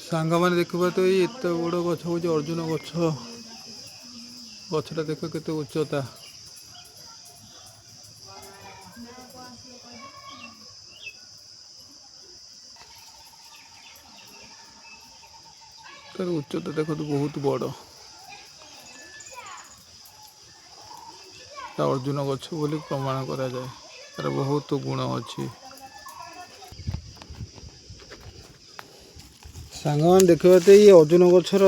सांग मैंने देखा तो ये एत बड़ गछ हूँ अर्जुन गछ गछटा देख के उच्चता तार उच्चता देख तो बहुत बड़ अर्जुन गछ बोली प्रमाण करा जाए तार बहुत गुण अच्छी सांग मैंने देखा तो ये अर्जुन गछर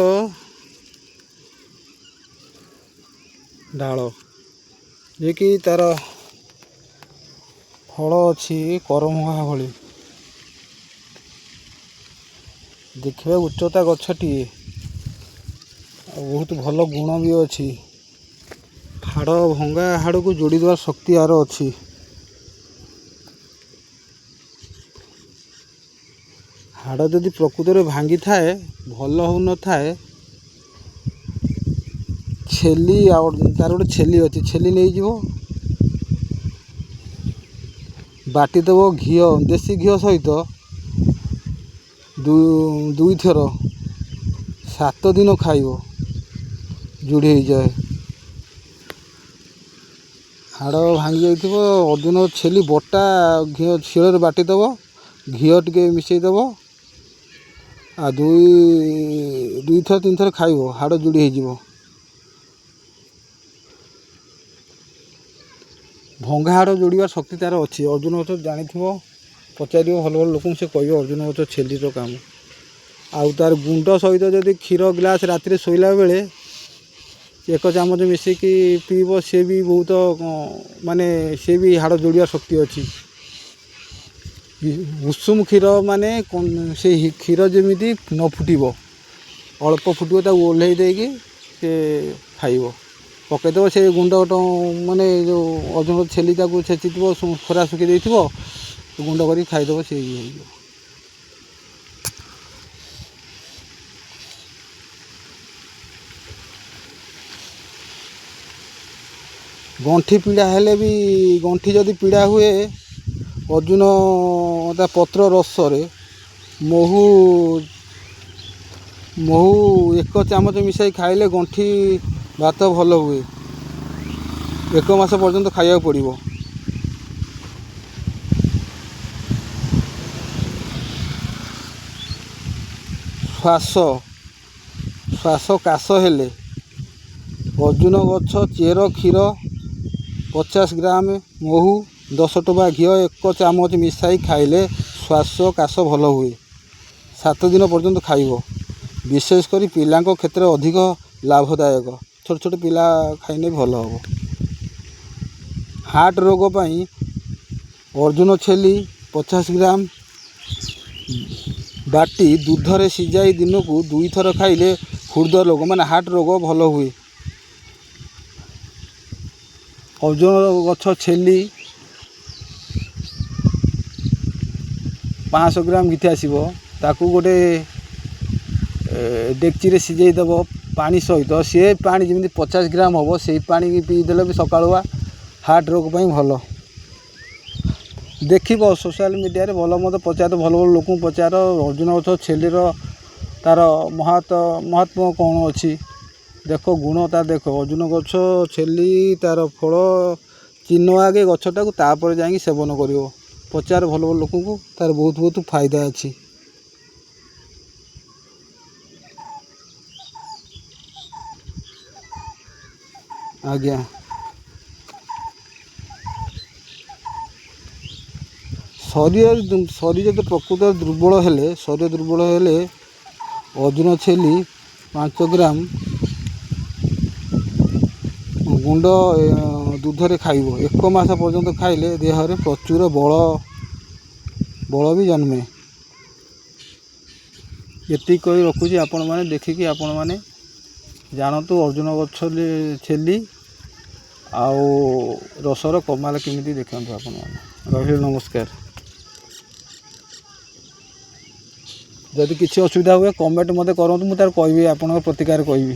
डाल जे कि तार फल अच्छी करमंगा भली देखा उच्चता गछटी बहुत भल गुण भी अच्छी हाड़ भंगा हाड़ को जोड़ी देवार शक्ति यार अच्छी हाड़ जदि प्रकृत में भांगी थाए भल हो न थाए छेली तार गोटे छेली अच्छी छेली नहीं जीवो बाटी देव घी देसी घी सहित दुई थर 7 दिन खाइब जोड़ी हो जाए हाड़ भांगी जाइथिबो अर्जुन छेली बटा घी शिଳରେ बाटी देव घी टिके मिसई देव आ दुई थर 3 थर खाइब हाड़ जोड़ी हो भंगा हाड़ जोड़ार शक्ति तार अच्छी अर्जुन गछ जानी पचार भल भल लोक से कह अर्जुन गछ छेली काम आउ तार गुंड सहित जदि क्षीर ग्लास राति शोला बेले 1 चामच मिसेकी पीब सी भी बहुत माने सी भी हाड़ जोड़ार शक्ति अच्छी उषुम क्षीर माने से क्षीर जमी न फुटब अल्प फुटब ओह्ल देकी खाइब पकईदेव से गुंड माने जो अर्जुन छेली छेची खरा सुखी दे गुंड कर खाईदेव से गंठी पीड़ा हेले भी गंठी जदि पीड़ा हुए अर्जुन ता पत्र रस महू महू 1 चामच मिसाई खाइले गंठी भात भल हुए 1 मास पर्यंत खाया पड़ो श्वास श्वास काश हेले अर्जुन गछ चेर क्षीर 50 ग्राम महू 10 टोपा घी 1 चामच मिसाई खाइले श्वास काश भल हुए 7 दिन पर्यंत खाइब विशेषकर पिला क्षेत्र अधिक लाभदायक छोट छोट पिला खाइने भल हम हार्ट रोग पाई अर्जुन छेली 50 ग्राम बाटी दूधरे सिजाई दिन को 2 थर खाइले हृदय रोग माने हार्ट रोग भल हुए अर्जुन गछ छेली 500 ग्राम घिटी आसब ताकू गोटे डेक्ची रे सिझाई देव पानी सहित सी पानी जमी 50 ग्राम हम से पानी पीदेले भी सकालुआ हार्ट रोग पाई भल देख सोशल मीडिया भल मत पचार भल भल लोक पचार अर्जुन गछ छेलीर तार महात्मा कौन अच्छी देख गुण तार देख अर्जुन गछ छेली तार फल चिन्ह आगे गछटा को तापर जाई सेवन कर पचार भल भल लोक को तार बहुत बहुत फायदा अच्छी आज्ञा शरीर शरीर जो प्रकृत दुर्बल हेले शरीर दुर्बल हेले अर्जुन छेली 5 ग्राम गुंड दूधरे खाइब 1 मास पर्यंत खाइले देह में प्रचुर बल भी जन्मे ये कही रखुची आपण मैंने देखिकी आपण मैंने जानतु अर्जुन गछ छेली आउ रसर कमाल केमिति देखंतु आपण मैंने रही नमस्कार जदि किसी असुविधा हुए कमेंट मते करंतु मु तार कहबी आपन प्रतिकार कहबी।